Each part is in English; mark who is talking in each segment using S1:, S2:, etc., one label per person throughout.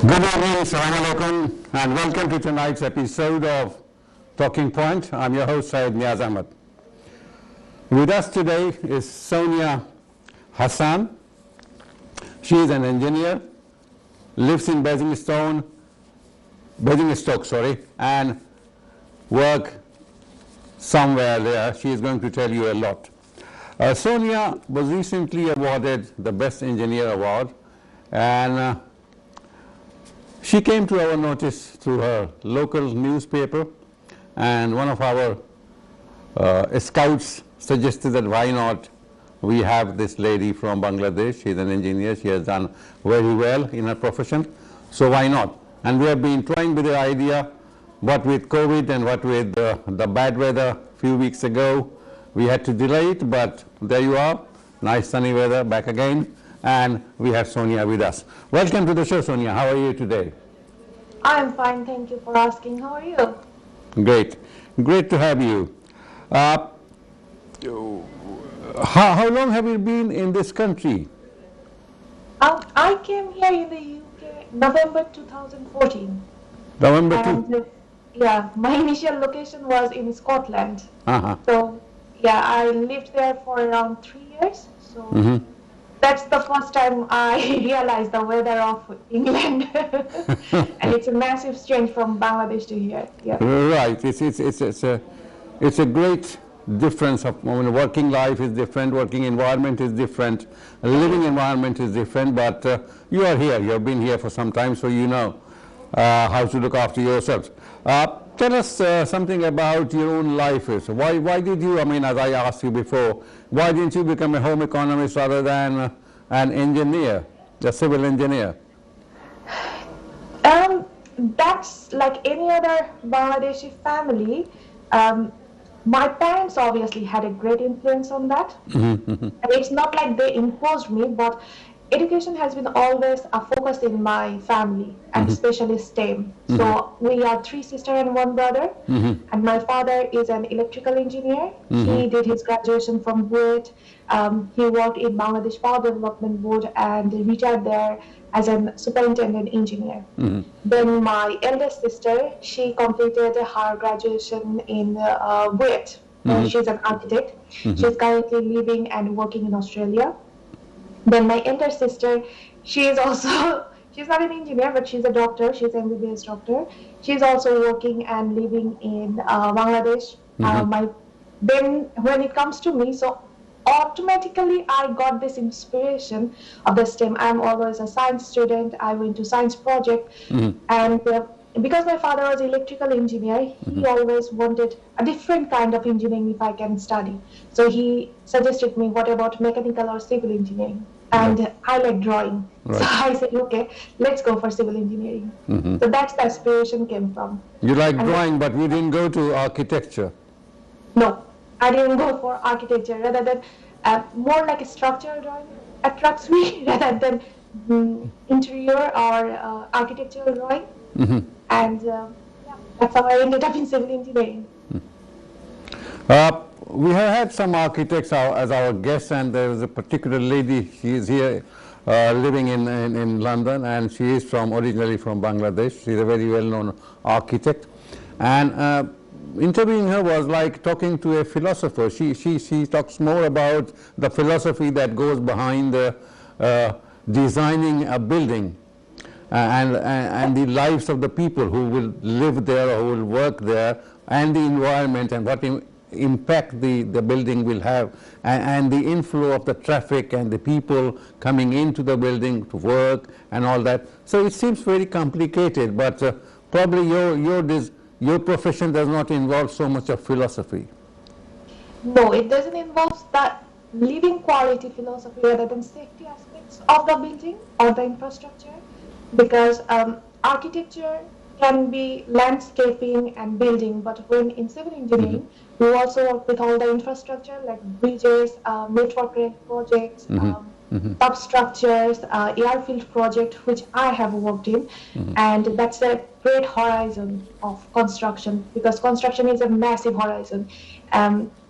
S1: Good evening, Assalamu alaikum, and welcome to tonight's episode of Talking Point. I'm your host, Syed Niaz Ahmed. With us today is Sonia Hassan. She is an engineer, lives in Basingstoke, and work somewhere there. She is going to tell you a lot. Sonia was recently awarded the Best Engineer Award, and she came to our notice through her local newspaper, and one of our scouts suggested that why not we have this lady from Bangladesh. She's an engineer. She has done very well in her profession, so why not? And we have been trying with the idea, what with COVID and what with the bad weather a few weeks ago, we had to delay it, but there you are, nice sunny weather, back again, and we have Sonia with us. Welcome to the show, Sonia. How are you today?
S2: I'm fine, thank you for asking. How are you?
S1: Great. Great to have you. How long have you been in this country?
S2: I came here in the UK November 2014.
S1: November
S2: and, yeah, my initial location was in Scotland.
S1: Uh-huh.
S2: So, yeah, I lived there for around 3 years. So that's the first time I realized the weather of England. And it's a massive change from Bangladesh to here. Yeah.
S1: Right. It's a great difference of working life is different, working environment is different, living environment is different, but you are here. You have been here for some time, so you know how to look after yourselves. Tell us something about your own life. Why did you, as I asked you before, why didn't you become a home economist rather than an engineer, a civil engineer?
S2: That's like any other Bangladeshi family. My parents obviously had a great influence on that. And it's not like they imposed me, but education has been always a focus in my family, and especially STEM. So we are 3 sisters and 1 brother, and my father is an electrical engineer. He did his graduation from BUET. He worked in Bangladesh Power Development Board and retired there as a superintendent engineer. Then my eldest sister, she completed her graduation in BUET. She's an architect. She's currently living and working in Australia. Then my elder sister, she is also, she's not an engineer, but she's a doctor. She's an MBBS doctor. She's also working and living in Bangladesh. Then when it comes to me, so automatically I got this inspiration of the STEM. I'm always a science student. I went to science project. And because my father was electrical engineer, he always wanted a different kind of engineering if I can study. So he suggested me, what about mechanical or civil engineering? And I like drawing. Right. So I said, okay, let's go for civil engineering. So that's the inspiration came from.
S1: You like drawing, but you didn't go to architecture?
S2: No, I didn't go for architecture. Rather than more like a structural drawing attracts me rather than interior or architectural drawing. And yeah, that's how I ended up in civil engineering.
S1: We have had some architects as our guests, and there is a particular lady. She is here living in London, and she is originally from Bangladesh. She's a very well-known architect, and interviewing her was like talking to a philosopher. She talks more about the philosophy that goes behind designing a building. And the lives of the people who will live there or who will work there, and the environment and what impact the building will have, and the inflow of the traffic and the people coming into the building to work and all that. So it seems very complicated, but probably your profession does not involve so much of philosophy.
S2: No, it doesn't involve that living quality philosophy rather than safety aspects of the building or the infrastructure. Because architecture can be landscaping and building, but when in civil engineering, we also work with all the infrastructure like bridges, network projects, substructures, airfield project, which I have worked in, and that's a great horizon of construction, because construction is a massive horizon.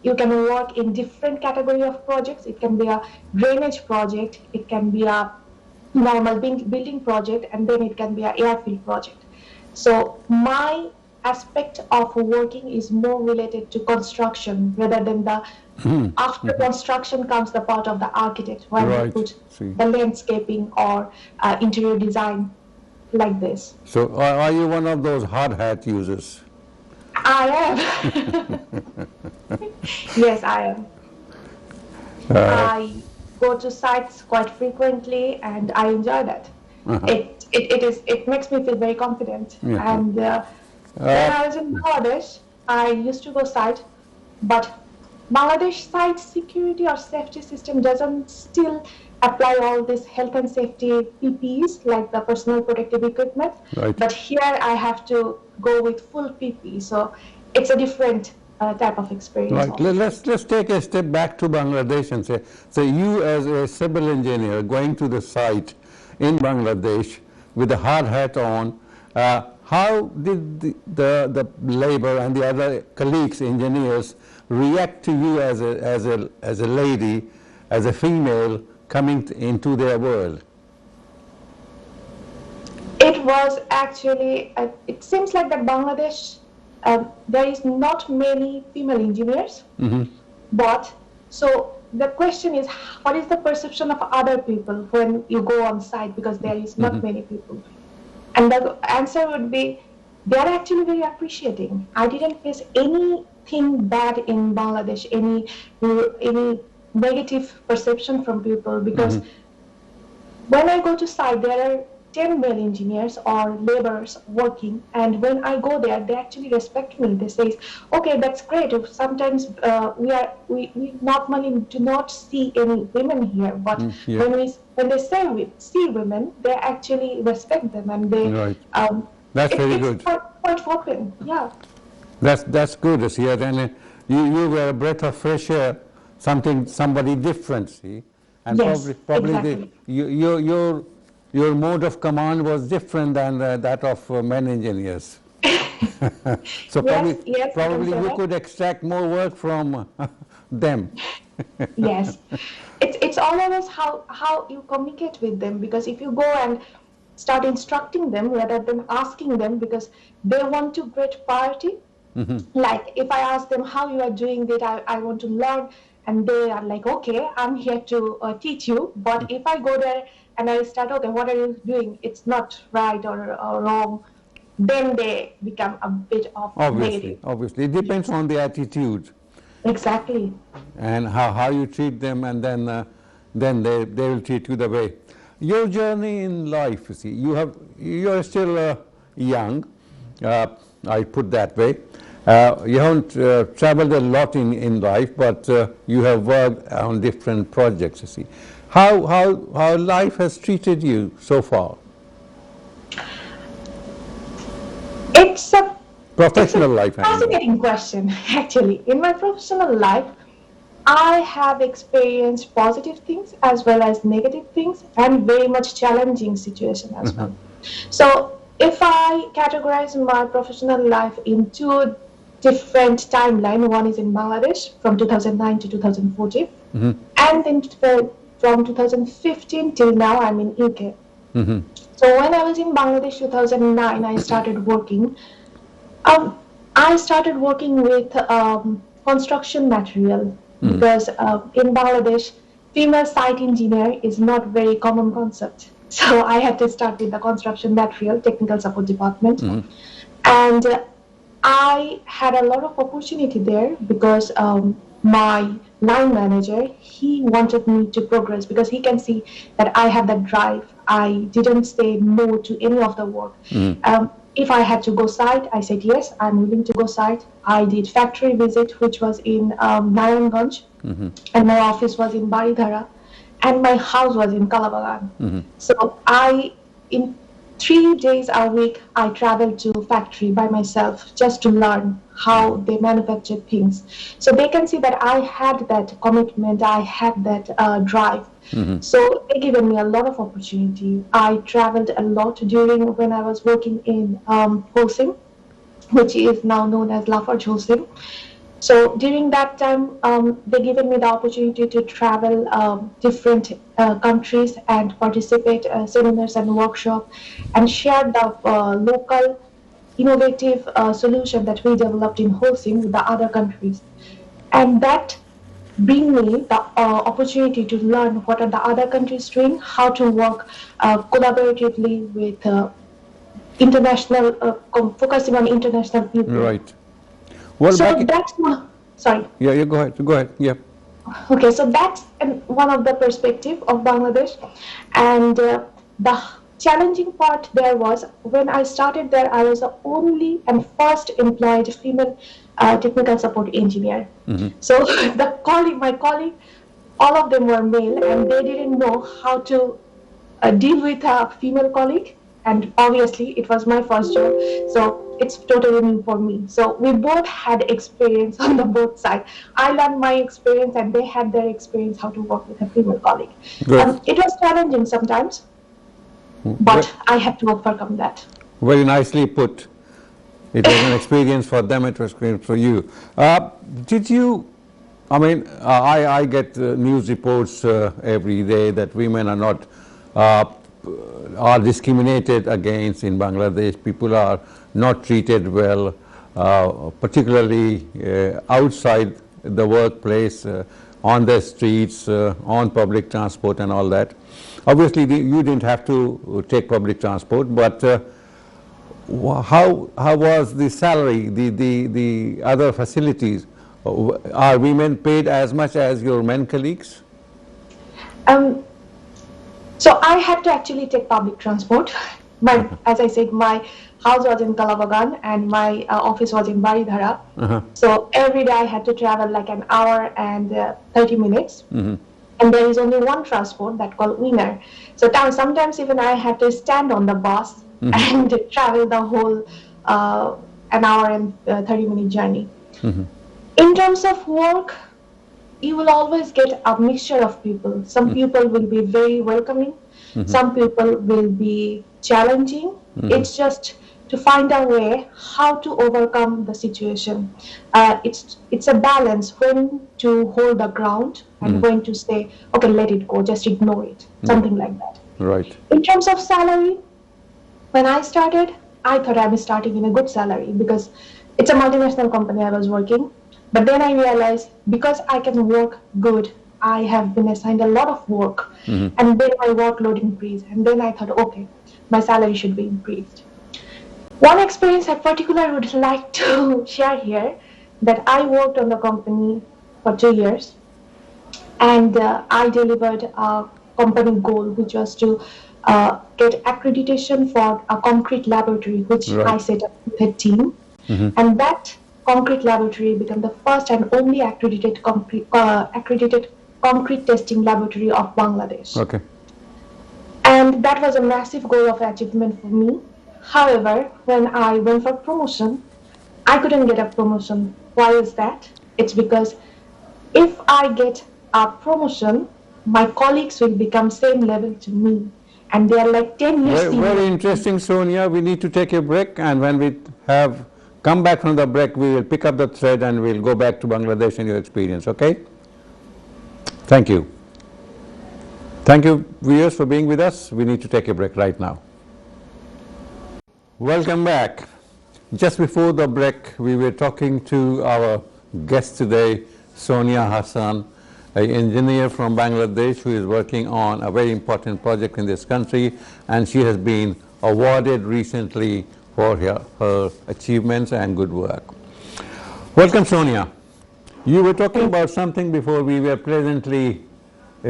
S2: You can work in different category of projects. It can be a drainage project, it can be a normal building project, and then it can be an airfield project. So my aspect of working is more related to construction rather than the after construction comes the part of the architect where they
S1: Right.
S2: put
S1: See.
S2: the landscaping or interior design like this.
S1: So are you one of those hard hat users?
S2: I am. Yes, I am.
S1: Uh,
S2: I go to sites quite frequently and I enjoy that.
S1: uh-huh.
S2: It makes me feel very confident.
S1: Yeah.
S2: And when I was in Bangladesh, I used to go site, but Bangladesh site security or safety system doesn't still apply all this health and safety PPEs like the personal protective equipment.
S1: Right.
S2: But here I have to go with full PPE, so it's a different type of experience.
S1: Right. Let's take a step back to Bangladesh and say, so you as a civil engineer going to the site in Bangladesh with a hard hat on, how did the labor and the other colleagues, engineers, react to you as a lady, as a female coming into their world?
S2: It was actually, it seems like that Bangladesh, there is not many female engineers, but so the question is, what is the perception of other people when you go on site because there is not many people? And the answer would be, they are actually very appreciating. I didn't face anything bad in Bangladesh, any negative perception from people because when I go to site, there are 10 male engineers or laborers working, and when I go there, they actually respect me. They say, okay, that's great. Sometimes we normally do not see any women here, but when they say we see women, they actually respect them, and they
S1: Right. That's very good.
S2: Quite open, yeah.
S1: That's good. See, then you were a breath of fresh air, somebody different. See, and
S2: Yes,
S1: probably
S2: exactly.
S1: your mode of command was different than that of men engineers. So
S2: Yes,
S1: probably you could extract more work from them.
S2: Yes, it's all about how you communicate with them, because if you go and start instructing them rather than asking them, because they want to get priority. Like if I ask them how you are doing that, I want to learn, and they are like, okay, I'm here to teach you. But if I go there and I start, okay, what are you doing? It's not right or wrong. Then they become a bit of negative.
S1: Obviously, it depends on the attitude
S2: Exactly.
S1: and how you treat them, and then they will treat you the way. Your journey in life, you see, you are still young, I put that way. You haven't traveled a lot in life, but you have worked on different projects, you see. How life has treated you so far?
S2: It's a
S1: Professional life, I mean.
S2: fascinating question, actually. In my professional life, I have experienced positive things as well as negative things, and very much challenging situation as well. So if I categorize my professional life in two different timeline, one is in Bangladesh from 2009 to 2014, and then from 2015 till now I'm in UK. So when I was in Bangladesh 2009, I started working. I started working with construction material because in Bangladesh, female site engineer is not very common concept. So I had to start with the construction material technical support department, and I had a lot of opportunity there because my line manager, he wanted me to progress because he can see that I have that drive. I didn't say no to any of the work. If I had to go site, I said yes, I'm willing to go site. I did factory visit, which was in Narayanganj, and my office was in Baridhara, and my house was in Kalabagan. So in 3 days a week, I traveled to factory by myself just to learn how they manufacture things. So they can see that I had that commitment, I had that drive. So they given me a lot of opportunity. I traveled a lot during when I was working in Holcim, which is now known as Lafarge Holcim. So during that time, they given me the opportunity to travel different countries and participate seminars and workshop, and share the local innovative solution that we developed in Holcim with the other countries. And that bring me the opportunity to learn what are the other countries doing, how to work collaboratively with international, focusing on international people.
S1: Right. Well,
S2: So
S1: back.
S2: that's sorry.
S1: Yeah, yeah, go ahead. Go ahead. Yeah.
S2: Okay, so that's one of the perspective of Bangladesh, and the challenging part there was when I started there, I was the only and first employed female technical support engineer. So my colleague, all of them were male, and they didn't know how to deal with a female colleague. And obviously, it was my first job, so it's totally new for me. So we both had experience on the both sides. I learned my experience, and they had their experience how to work with a female colleague.
S1: Good.
S2: It was challenging sometimes, but I had to overcome that.
S1: Very nicely put. It was an experience for them, it was experience for you. Did you, I mean, I get news reports every day that women are not, are discriminated against in Bangladesh. People are not treated well, particularly outside the workplace, on the streets, on public transport and all that. Obviously, you didn't have to take public transport, but how was the salary, the other facilities? Are women paid as much as your men colleagues?
S2: Um, so I had to actually take public transport. But as I said, my house was in Kalabagan and my office was in Baridhara. So every day I had to travel like an hour and 30 minutes. And there is only one transport that called Winner. So sometimes even I had to stand on the bus and travel the whole an hour and 30-minute journey. In terms of work, you will always get a mixture of people. Some people will be very welcoming. Some people will be challenging. It's just to find a way how to overcome the situation. It's a balance when to hold the ground and when to say, okay, let it go, just ignore it, something like that.
S1: Right.
S2: In terms of salary, when I started, I thought I was starting in a good salary because it's a multinational company I was working. But then I realized because I can work good, I have been assigned a lot of work, and then my workload increased. And then I thought, okay, my salary should be increased. One experience I particularly would like to share here, that I worked on the company for 2 years, and I delivered a company goal, which was to get accreditation for a concrete laboratory, which I set up with a team. And that concrete laboratory became the first and only accredited concrete testing laboratory of Bangladesh.
S1: Okay.
S2: And that was a massive goal of achievement for me. However, when I went for promotion, I couldn't get a promotion. Why is that? It's because if I get a promotion, my colleagues will become same level to me. And they are like 10 years senior.
S1: Very interesting, Sonia. We need to take a break, and when we have come back from the break, we will pick up the thread and we'll go back to Bangladesh and your experience, okay? Thank you. Thank you, viewers, for being with us. We need to take a break right now. Welcome back. Just before the break, we were talking to our guest today, Sonia Hassan, an engineer from Bangladesh who is working on a very important project in this country, and she has been awarded recently for her achievements and good work. Welcome, Sonia. You were talking about something before we were presently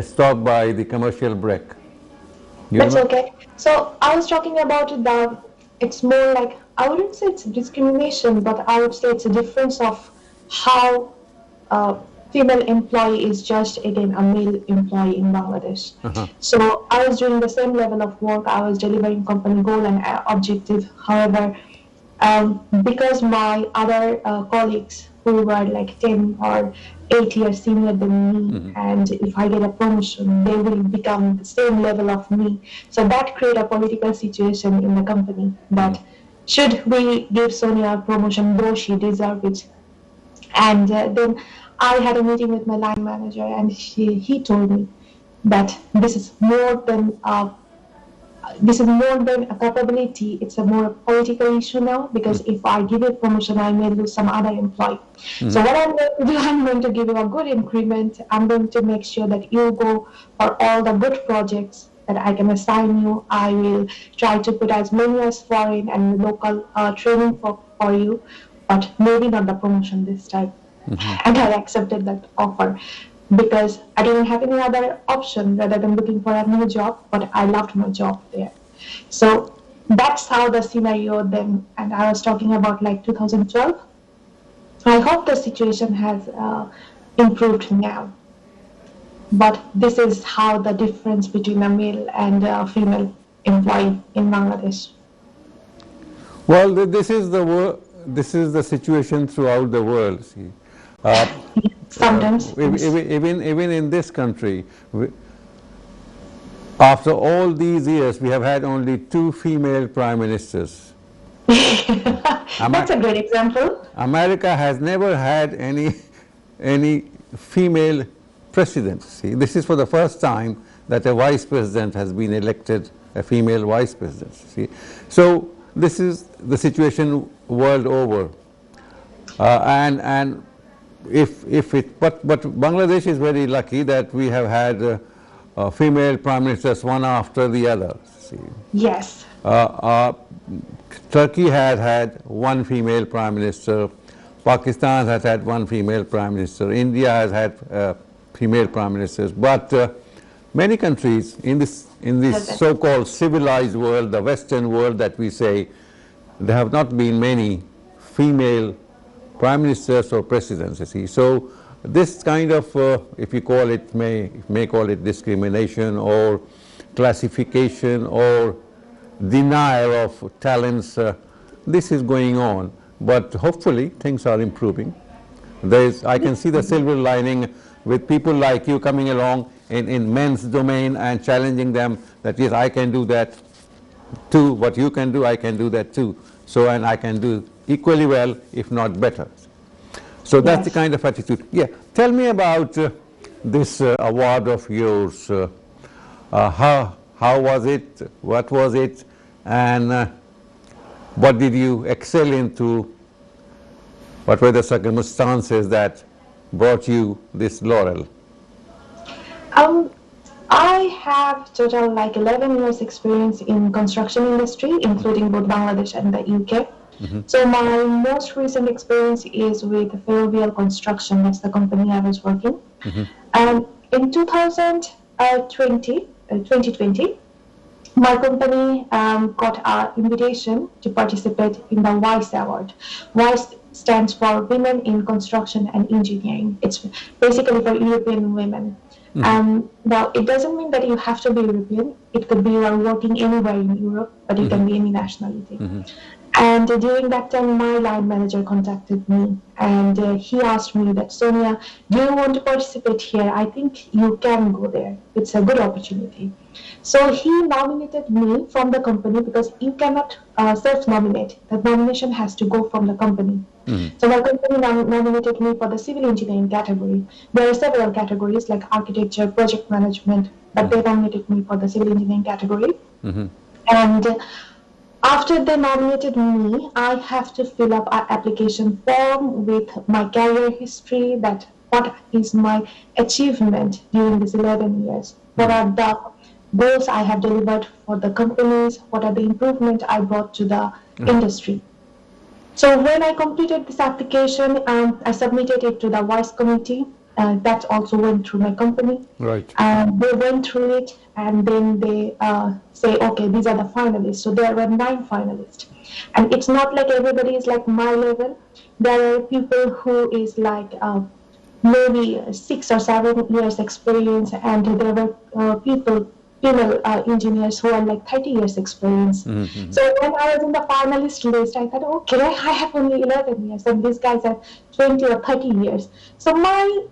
S1: stopped by the commercial break.
S2: That's okay. So I was talking about it's more like, I wouldn't say it's discrimination, but I would say it's a difference of how female employee is judged against a male employee in Bangladesh. So I was doing the same level of work. I was delivering company goal and objective. However, because my other colleagues who were like 10 or 8 years senior than me, and if I get a promotion, they will become the same level of me. So that create a political situation in the company that should we give Sonia a promotion, though she deserves it, And then I had a meeting with my line manager, and he told me that this is more than a capability. It's a more political issue now, because if I give you promotion, I may lose some other employee. So what I'm going to do, I'm going to give you a good increment. I'm going to make sure that you go for all the good projects that I can assign you. I will try to put as many as foreign and local training for you, but maybe not the promotion this time. And I accepted that offer because I didn't have any other option rather than looking for a new job, but I loved my job there. So that's how the scenario then, and I was talking about like 2012. I hope the situation has improved now, but this is how the difference between a male and a female employee in Bangladesh.
S1: Well, this is the situation throughout the world. See.
S2: Sometimes.
S1: Even in this country, after all these years, we have had only 2 female prime ministers.
S2: That's a great example.
S1: America has never had any female president. See, this is for the first time that a vice president has been elected, a female vice president. See, so this is the situation world over, and but Bangladesh is very lucky that we have had female prime ministers one after the other. See.
S2: Yes.
S1: Turkey has had 1 female prime minister, Pakistan has had 1 female prime minister, India has had female prime ministers, but many countries in this so-called civilized world, the Western world that we say, there have not been many female prime ministers or presidents, you see. So this kind of, if you call it, may call it discrimination or classification or denial of talents, this is going on, but hopefully things are improving. I can see the silver lining with people like you coming along in men's domain and challenging them that yes, I can do that too, what you can do, I can do that too. So, and I can do equally well, if not better. So that's the kind of attitude. Yeah, tell me about this award of yours. How was it? What was it? And what did you excel into? What were the circumstances that brought you this laurel?
S2: I have total like 11 years experience in construction industry, including both Bangladesh and the UK. So my most recent experience is with Ferrovial Construction. That's the company I was working. In 2020, my company got an invitation to participate in the WISE Award. WISE stands for Women in Construction and Engineering. It's basically for European women. Now, it doesn't mean that you have to be European. It could be you are working anywhere in Europe, but you can be any nationality. And during that time, my line manager contacted me, and he asked me that, Sonia, do you want to participate here? I think you can go there. It's a good opportunity. So he nominated me from the company, because you cannot self-nominate. The nomination has to go from the company. So my company nominated me for the civil engineering category. There are several categories like architecture, project management, but they nominated me for the civil engineering category. And after they nominated me, I have to fill up an application form with my career history, that what is my achievement during these 11 years, what are the goals I have delivered for the companies, what are the improvements I brought to the industry. So when I completed this application, I submitted it to the WISE committee. That also went through my company.
S1: Right.
S2: They went through it, and then they say, okay, these are the finalists. So there were 9 finalists. And it's not like everybody is like my level. There are people who is like maybe 6 or 7 years experience, and there were female engineers who are like 30 years experience. So when I was in the finalist list, I thought, okay, I have only 11 years, and these guys have 20 or 30 years. So my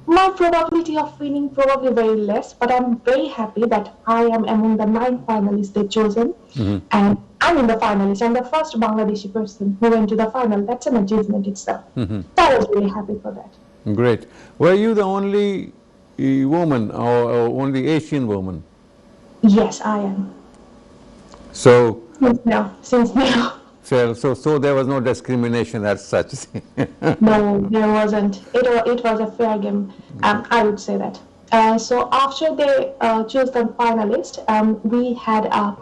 S2: My probability of winning probably very less, but I'm very happy that I am among the 9 finalists they've chosen, and I'm in the finalists. I'm the first Bangladeshi person who went to the final. That's an achievement itself. So I was really happy for that.
S1: Great. Were you the only woman or only Asian woman?
S2: Yes, I am.
S1: So,
S2: Since now.
S1: so there was no discrimination as such.
S2: No, there wasn't. It was a fair game. I would say that. So after they chose the finalist, we had a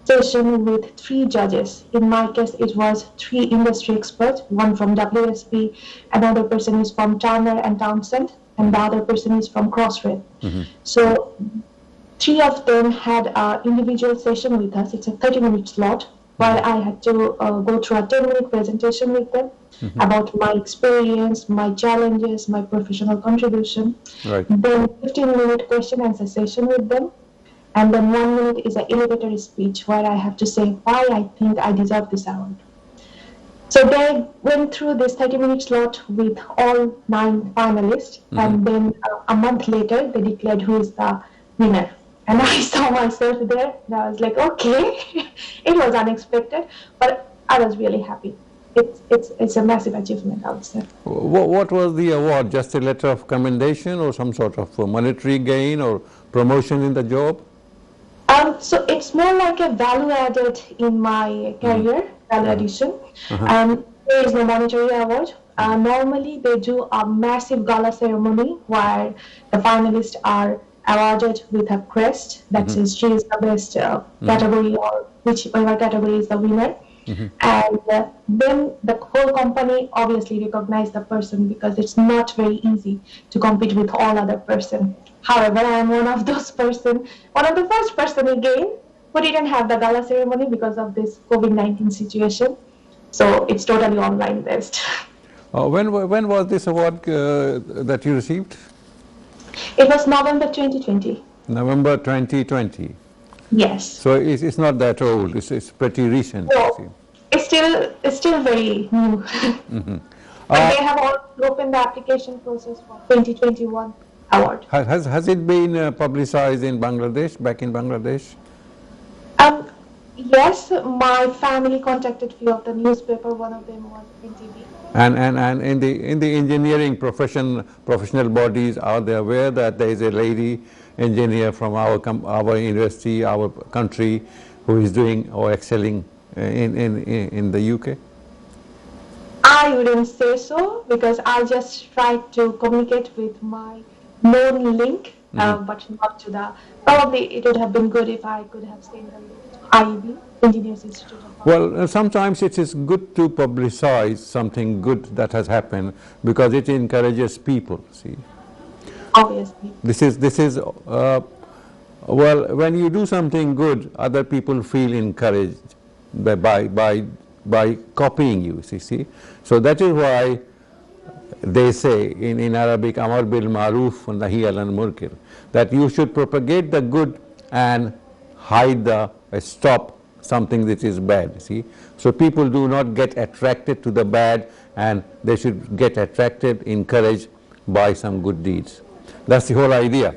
S2: session with 3 judges. In my case, it was 3 industry experts, one from WSP, another person is from Turner and Townsend, and the other person is from Crossrail. So 3 of them had an individual session with us. It's a 30-minute slot, while I had to go through a 10-minute presentation with them about my experience, my challenges, my professional contribution.
S1: Right.
S2: Then 15-minute question answer session with them. And then 1 minute is an elevator speech where I have to say why I think I deserve this award. So they went through this 30-minute slot with all 9 finalists, and then a month later they declared who is the winner. And I saw myself there, and I was like, okay, it was unexpected, but I was really happy. It's a massive achievement, I would say.
S1: What was the award? Just a letter of commendation or some sort of monetary gain or promotion in the job?
S2: So it's more like a value added in my career, value addition. There is no monetary award. Normally, they do a massive gala ceremony where the finalists are awarded with a crest that says she is the best category, or whichever category is the winner. And then the whole company obviously recognize the person, because it's not very easy to compete with all other person. However, I am one of those person, one of the first person again who didn't have the gala ceremony because of this COVID-19 situation. So it's totally online based.
S1: When was this award that you received?
S2: It was November 2020.
S1: November 2020.
S2: Yes.
S1: So it's not that old. It's pretty recent.
S2: No, it's still very new. But they have all opened the application process for 2021 award.
S1: Has it been publicized in Bangladesh, back in Bangladesh?
S2: Yes, my family contacted few of the newspaper. One of them was NTV.
S1: And in the engineering professional bodies, are they aware that there is a lady engineer from our university, our country, who is doing or excelling in the UK?
S2: I wouldn't say so, because I just tried to communicate with my known link, but not to the. Probably it would have been good if I could have seen the link to IEB, Engineers Institute of.
S1: Well, sometimes it is good to publicize something good that has happened, because it encourages people. See.
S2: Obviously.
S1: This is well, when you do something good, other people feel encouraged by copying you. See, so that is why they say in Arabic, "Amar bil maruf wa nahi anil munkar," that you should propagate the good and hide stop something that is bad. See, so people do not get attracted to the bad, and they should get attracted, encouraged by some good deeds. That's the whole idea.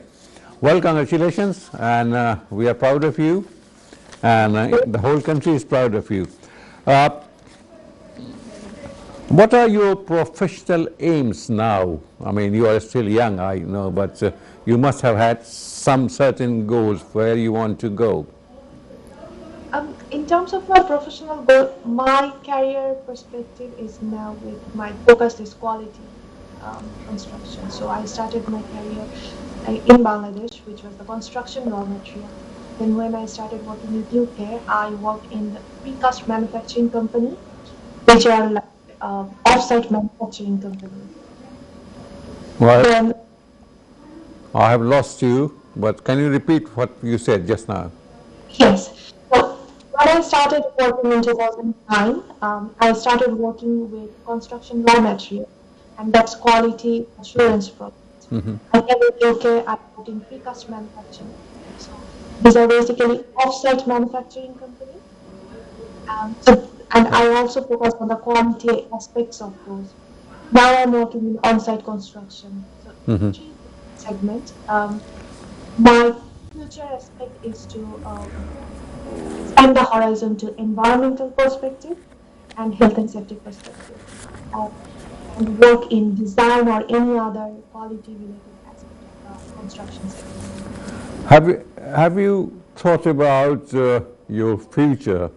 S1: Well, congratulations, and we are proud of you, and the whole country is proud of you. What are your professional aims now? I mean, you are still young, I know, but you must have had some certain goals where you want to go.
S2: In terms of my professional goal, my career perspective is now with my focus is quality construction. So I started my career in Bangladesh, which was the construction raw material. Then when I started working in UK, I worked in the precast manufacturing company, which are like off-site manufacturing company.
S1: Well,
S2: Then,
S1: I have lost you, but can you repeat what you said just now?
S2: yes. So when I started working in 2009, I started working with construction raw material, and that's quality assurance products. I came in UK, I worked in precast manufacturing. So these are basically off-site manufacturing company. And I also focus on the quality aspects of those. Now I'm working in on-site construction. So segment. My future aspect is to expand the horizon to environmental perspective and health and safety perspective, uh, and work in design or any other quality related aspect of the construction sector.
S1: Have you thought about your future?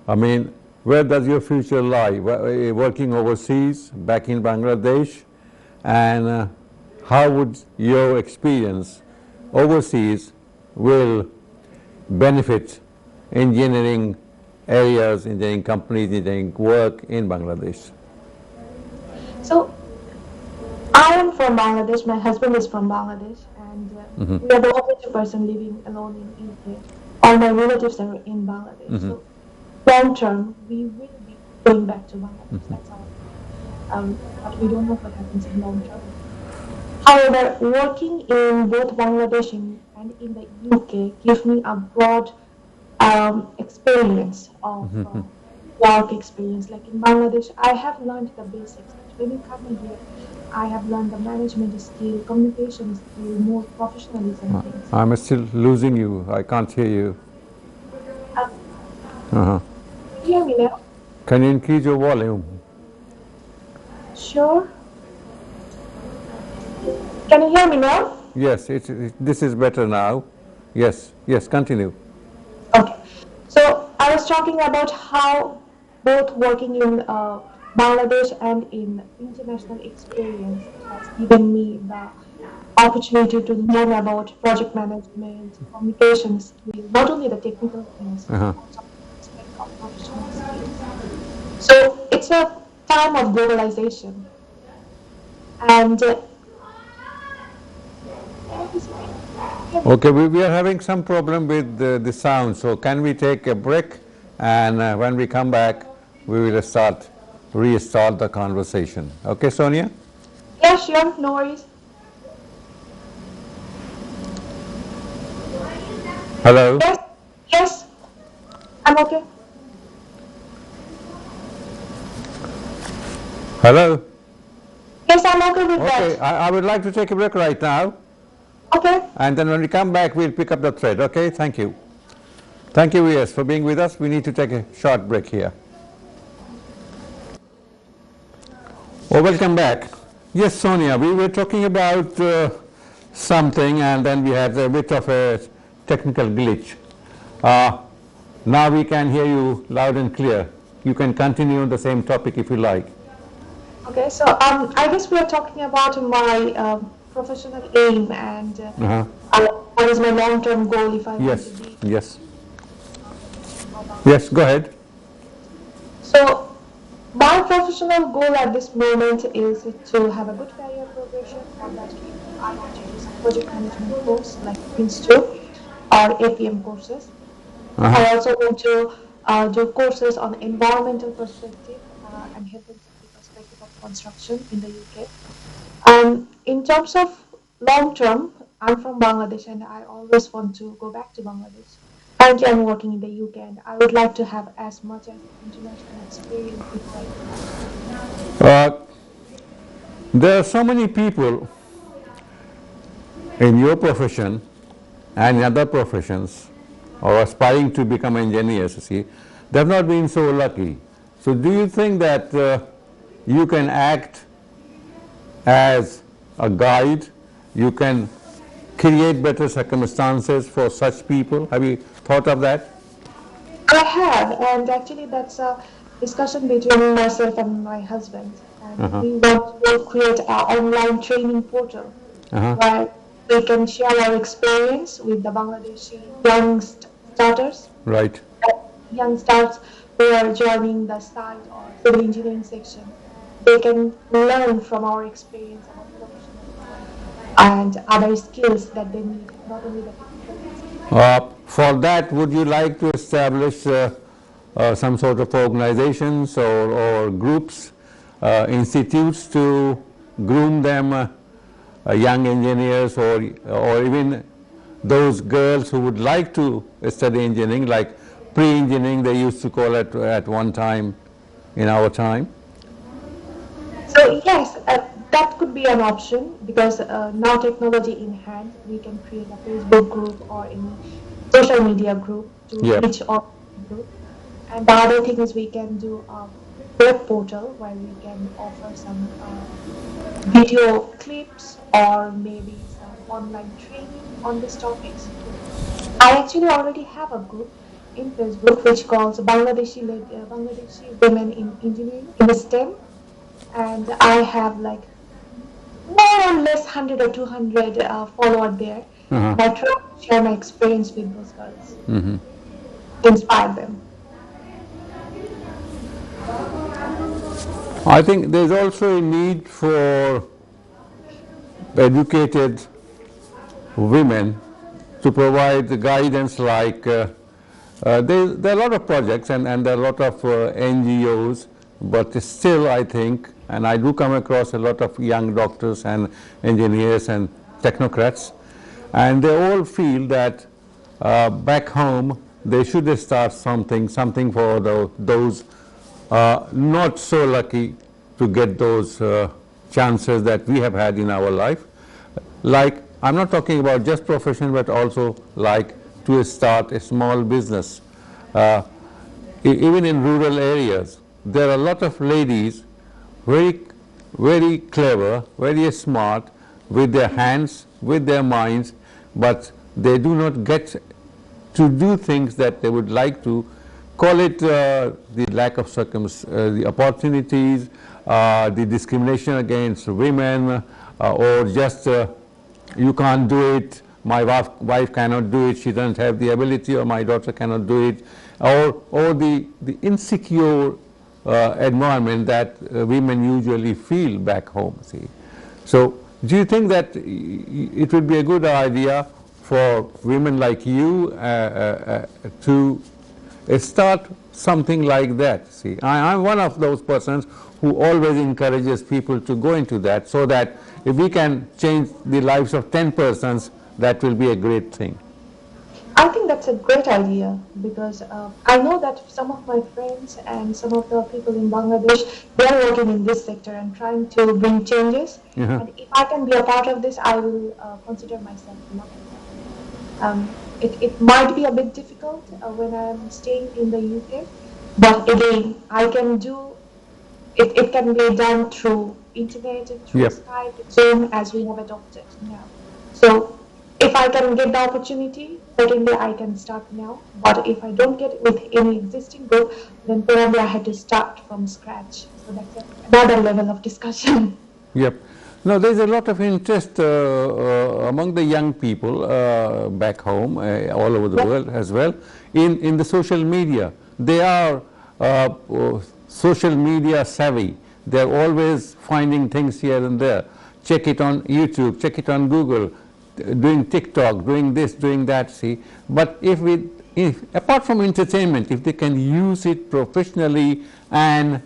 S1: I mean, where does your future lie? Working overseas, back in Bangladesh, and how would your experience overseas will benefit engineering areas, engineering companies, engineering work in Bangladesh?
S2: So I am from Bangladesh. My husband is from Bangladesh, and we are the only two person living alone in UK. All my relatives are in Bangladesh. So long term, we will be going back to Bangladesh. That's our but we don't know what happens in long term. However, working in both Bangladesh and in the UK gives me a broad experience of work experience. Like in Bangladesh, I have learned the basics. But when you come in here, I have learned the management skill, communication skill, more professionalism things.
S1: I'm still losing you. I can't hear you.
S2: Uh,
S1: Uh-huh.
S2: can you hear me now?
S1: Can you increase your volume?
S2: Sure. Can you hear me now?
S1: Yes, this is better now. Yes, yes, continue.
S2: Okay. So I was talking about how both working in Bangladesh and in international experience has given me the opportunity to learn about project management, communication skills, not only the technical things, but
S1: Uh-huh.
S2: also aspect of professional skills. So it's a time of globalization. And can you please repeat? Hear me?
S1: Okay, we are having some problem with the sound, so can we take a break, and when we come back, we will restart the conversation. Okay, Sonia?
S2: Yeah, sure, no worries.
S1: Hello?
S2: Yes, yes, I'm okay.
S1: Hello?
S2: Yes, I'm okay with
S1: Okay,
S2: that.
S1: I would like to take a break right now,
S2: Okay.
S1: and then when we come back, we'll pick up the thread. Okay, thank you. Thank you, VS, for being with us. We need to take a short break here. Well, welcome back. Yes, Sonia, we were talking about something, and then we had a bit of a technical glitch. Uh, Now we can hear you loud and clear. You can continue on the same topic if you like.
S2: Okay, so I guess we are talking about my professional aim and
S1: Uh-huh.
S2: what is my long-term goal if I want to
S1: Yes,
S2: be
S1: yes.
S2: for
S1: Yes,
S2: Bangladesh.
S1: go ahead.
S2: So my professional goal at this moment is to have a good career progression. For that reason, I want to do some project management course like Prince 2 or APM courses.
S1: Uh-huh.
S2: I also want to do courses on environmental perspective and health and safety perspective of construction in the UK. In terms of long term, I'm from Bangladesh and I always want to go back to Bangladesh. Currently, I'm working in the UK and I would like to have as much as international experience before I go back.
S1: Uh, there are so many people in your profession and in other professions or aspiring to become engineers, you see, they have not been so lucky. So do you think that you can act as a guide, you can create better circumstances for such people? Have you thought of that?
S2: I have, and actually, that's a discussion between myself and my husband. And
S1: Uh-huh.
S2: we want to create our online training portal
S1: Uh-huh.
S2: where we can share our experience with the Bangladeshi young starters,
S1: Right.
S2: young starts who are joining the site or civil engineering section. They can learn from our experience about professional work and other skills that they need, not only the technical aspect.
S1: For that, would you like to establish some sort of organizations or groups, institutes to groom them, young engineers or even those girls who would like to study engineering, like pre-engineering they used to call it at one time in our time?
S2: So yes, that could be an option because now technology in hand, we can create a Facebook group or any social media group to
S1: Yep.
S2: reach all group. And the other thing is we can do a web portal where we can offer some video clips or maybe some online training on these topics. I actually already have a group in Facebook which calls Bangladeshi Women in Engineering in STEM, and I have like more or less 100 or 200 followers there.
S1: Uh-huh.
S2: And I try to share my experience with those girls,
S1: Mm-hmm.
S2: inspire them.
S1: I think there's also a need for educated women to provide the guidance like there are a lot of projects and there are a lot of NGOs, but still I think, and I do come across a lot of young doctors and engineers and technocrats, and they all feel that back home they should start something for those not so lucky to get those chances that we have had in our life. Like, I'm not talking about just profession, but also like to start a small business. Uh, Even in rural areas, there are a lot of ladies very, very clever, very smart with their hands, with their minds, but they do not get to do things that they would like to. Call it the lack of the opportunities, the discrimination against women, or just you can't do it, my wife cannot do it, she doesn't have the ability, or my daughter cannot do it, or the insecure environment that women usually feel back home, see. So do you think that it would be a good idea for women like you to start something like that? See, I'm one of those persons who always encourages people to go into that, so that if we can change the lives of 10 persons, that will be a great thing.
S2: I think that's a great idea because I know that some of my friends and some of the people in Bangladesh, they are working in this sector and trying to bring changes. And if I can be a part of this, I will consider myself lucky. It might be a bit difficult when I'm staying in the UK, but again, I can do it. It can be done through internet, through
S1: Yep.
S2: Skype, Zoom, as we have adopted now. So if I can get the opportunity, certainly I can start now. But if I don't get it with any existing group, then probably I had to start from scratch. So that's another level of discussion.
S1: Yep. No, there's a lot of interest among the young people back home, all over the world as well, in the social media. They are social media savvy. They're always finding things here and there. Check it on YouTube, check it on Google, doing TikTok, doing this, doing that, see. But if apart from entertainment, if they can use it professionally and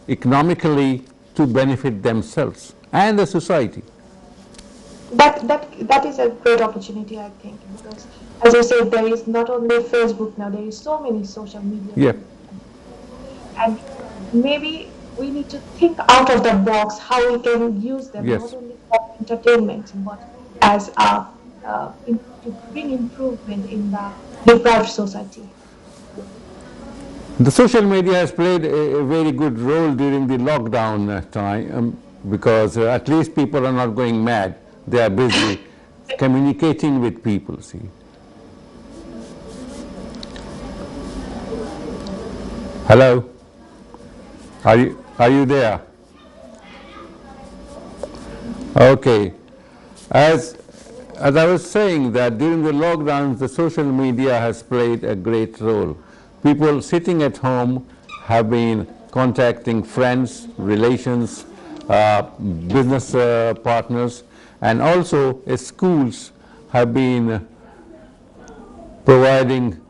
S1: economically to benefit themselves and the society.
S2: That is a great opportunity, I think, because as I said, there is not only Facebook now, there is so many social media.
S1: Yep.
S2: And maybe we need to think out of the box how we can use them,
S1: Yes.
S2: not only for entertainment, but as to bring improvement in the deprived society.
S1: The social media has played a very good role during the lockdown time because at least people are not going mad. They are busy communicating with people, see. Hello? Are you there? Okay. As I was saying, that during the lockdowns, the social media has played a great role. People sitting at home have been contacting friends, relations, business partners, and also schools have been providing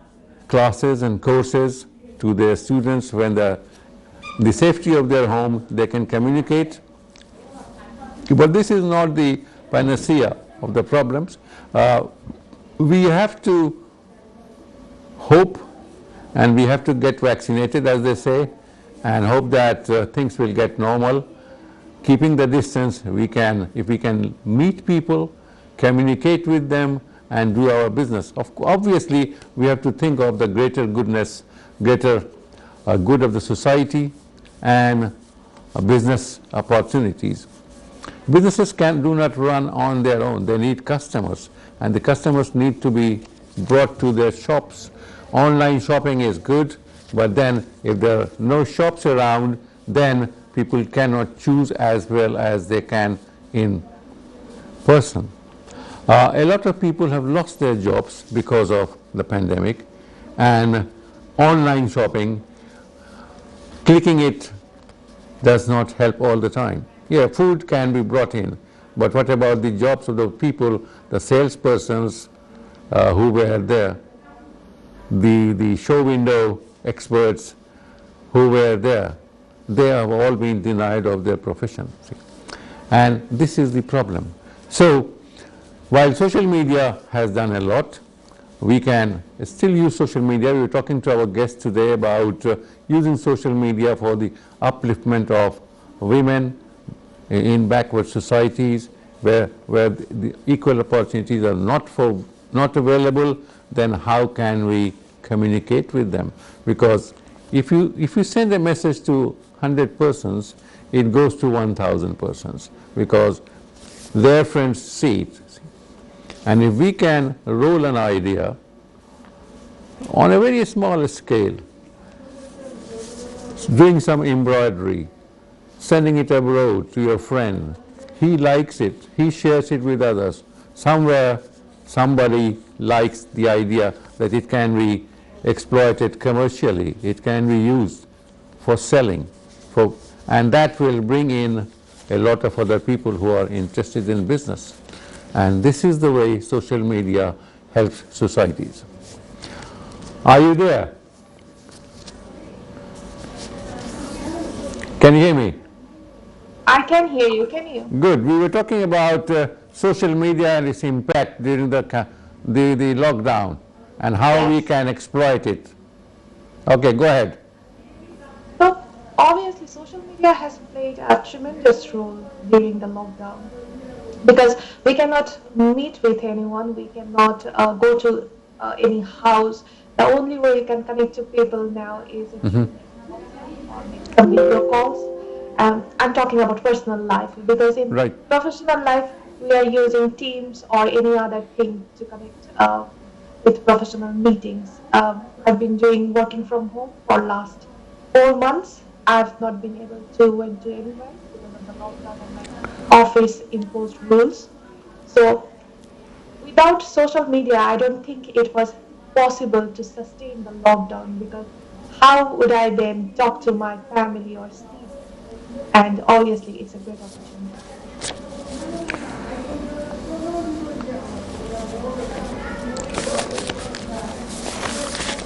S1: classes and courses to their students. When the safety of their home, they can communicate. But this is not the panacea of the problems. We have to hope, and we have to get vaccinated, as they say, and hope that things will get normal. keeping the distance, if we can meet people, communicate with them, and do our business. Obviously, we have to think of the greater goodness, greater good of the society, and business opportunities. Businesses do not run on their own. They need customers, and the customers need to be brought to their shops. Online shopping is good, but then if there are no shops around, then people cannot choose as well as they can in person. A lot of people have lost their jobs because of the pandemic, and online shopping, clicking it does not help all the time. Yeah, food can be brought in, but what about the jobs of the people, the salespersons who were there, the show window experts who were there? They have all been denied of their profession. See? And this is the problem. So, while social media has done a lot, we can still use social media. We were talking to our guests today about using social media for the upliftment of women in backward societies where the equal opportunities are not available. Then how can we communicate with them? Because if you send a message to 100 persons, it goes to 1,000 persons because their friends see it. And if we can roll an idea on a very small scale, doing some embroidery, sending it abroad to your friend, he likes it, he shares it with others. Somewhere somebody likes the idea that it can be exploited commercially, it can be used for selling, and that will bring in a lot of other people who are interested in business. And this is the way social media helps societies. Are you there? Can you hear me?
S2: I can hear you. Can you?
S1: Good. We were talking about social media and its impact during the lockdown and how we can exploit it. Okay, go ahead.
S2: So obviously, social media has played a tremendous role during the lockdown because we cannot meet with anyone, we cannot go to any house. The only way you can connect to people now is if you or make some video calls. I'm talking about personal life because in professional life we are using Teams or any other thing to connect with professional meetings. I've been working from home for last 4 months. I've not been able to went to anywhere because of the lockdown and my office imposed rules. So without social media, I don't think it was possible to sustain the lockdown because how would I then talk to my family or see them? And obviously it's a great opportunity.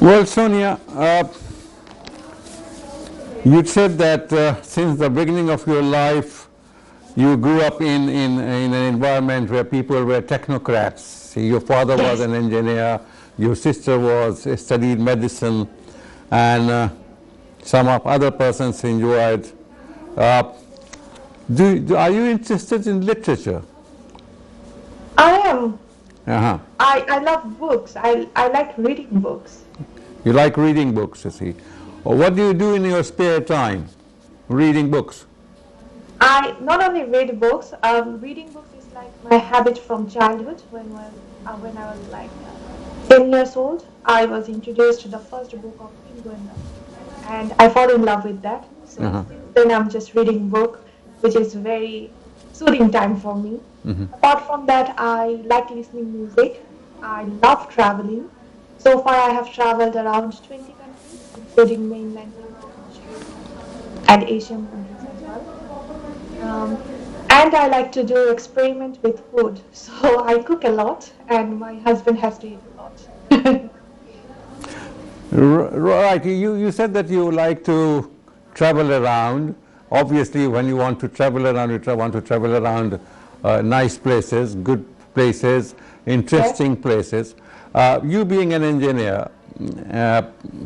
S1: Well, Sonia, you said that since the beginning of your life, you grew up in an environment where people were technocrats. See, your father was an engineer, your sister studied medicine, and some of other persons enjoyed. Are you interested in literature?
S2: I am.
S1: Uh-huh.
S2: I love books. I like reading books.
S1: You like reading books, you see. What do you do in your spare time? Reading books?
S2: I not only read books, reading books is like my habit from childhood. When I was like 10 years old, I was introduced to the first book of England, and I fell in love with that. So since then I'm just reading book, which is very soothing time for me. Apart from that, I like listening music. I love traveling. So far I have traveled around 20 countries, including mainland Europe and Asian countries as well. And I like to do experiment with food. So I cook a lot and my husband has to eat a lot.
S1: Right, you said that you like to travel around. Obviously, when you want to travel around, you want to travel around nice places, good places, interesting places. You being an engineer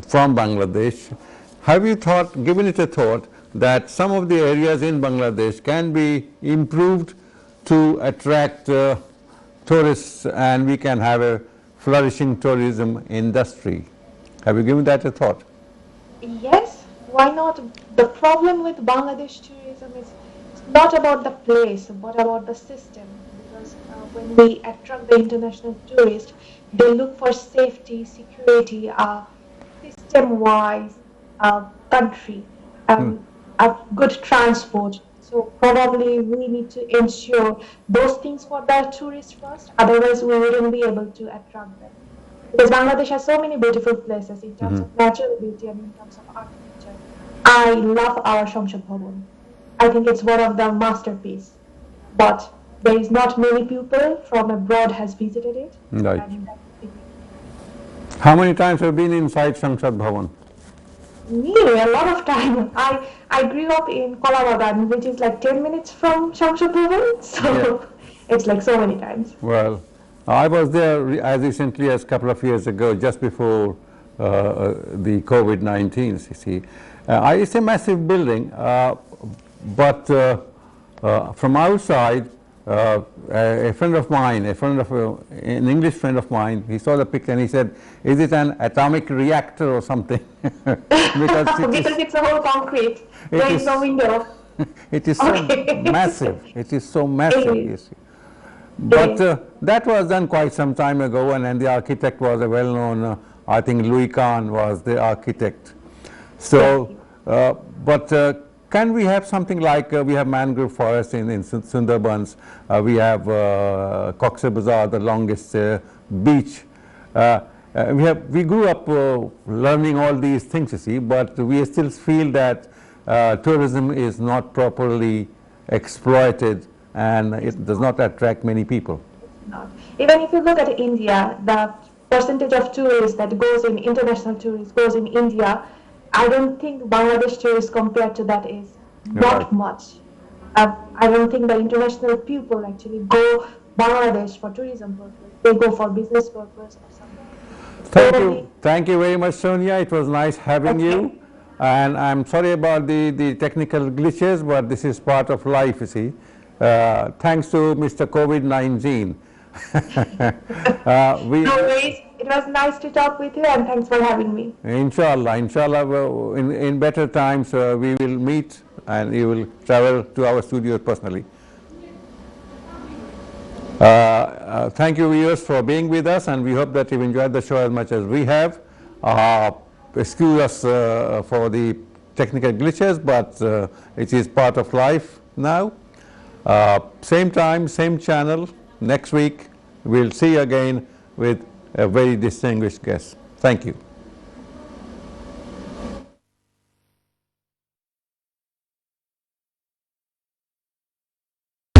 S1: from Bangladesh, have you given it a thought that some of the areas in Bangladesh can be improved to attract tourists, and we can have a flourishing tourism industry. Have you given that a thought?
S2: Yes, why not? The problem with Bangladesh tourism is it's not about the place, but about the system. Because when we attract the international tourists, they look for safety, security, system-wise country, a good transport. So probably we need to ensure those things for the tourists first. Otherwise, we wouldn't be able to attract them. Because Bangladesh has so many beautiful places in terms of natural beauty and in terms of architecture. I love our Samsad Bhavan. I think it's one of the masterpiece. But there is not many people from abroad has visited it.
S1: Right.
S2: And
S1: How many times have you been inside Samsad Bhavan?
S2: me, a lot of time. I grew up in Kolabagan, which is like 10 minutes from Samsad Bhavan. So it's like so many times.
S1: Well, I was there as recently as a couple of years ago, just before the COVID-19, you see. It's a massive building, but from outside, a friend of mine, an English friend of mine, he saw the picture and he said, "Is it an atomic reactor or something?" because
S2: it's a whole concrete. There is no window.
S1: It is so massive. It is so massive, you see. But that was done quite some time ago, and the architect was a well-known, I think Louis Kahn was the architect. So, but can we have something like, we have mangrove forest in Sundarbans, we have Cox's Bazar, the longest beach. We grew up learning all these things, you see, but we still feel that tourism is not properly exploited and it does not attract many people.
S2: Not. Even if you look at India, the percentage of tourists that goes in, international tourists goes in India, I don't think Bangladesh tourists compared to that is not much. I don't think the international people actually go Bangladesh for tourism purpose. They go for business purpose or something.
S1: Thank you very much, Sonia. It was nice having you. And I'm sorry about the technical glitches, but this is part of life, you see. Thanks to Mr. COVID-19.
S2: No worries. It was nice to talk with you, and thanks for having me.
S1: Inshallah, in better times we will meet and you will travel to our studios personally. Thank you, viewers, for being with us, and we hope that you've enjoyed the show as much as we have. Excuse us for the technical glitches, but it is part of life now. Same time, same channel. Next week, we'll see you again with a very distinguished guest. Thank you.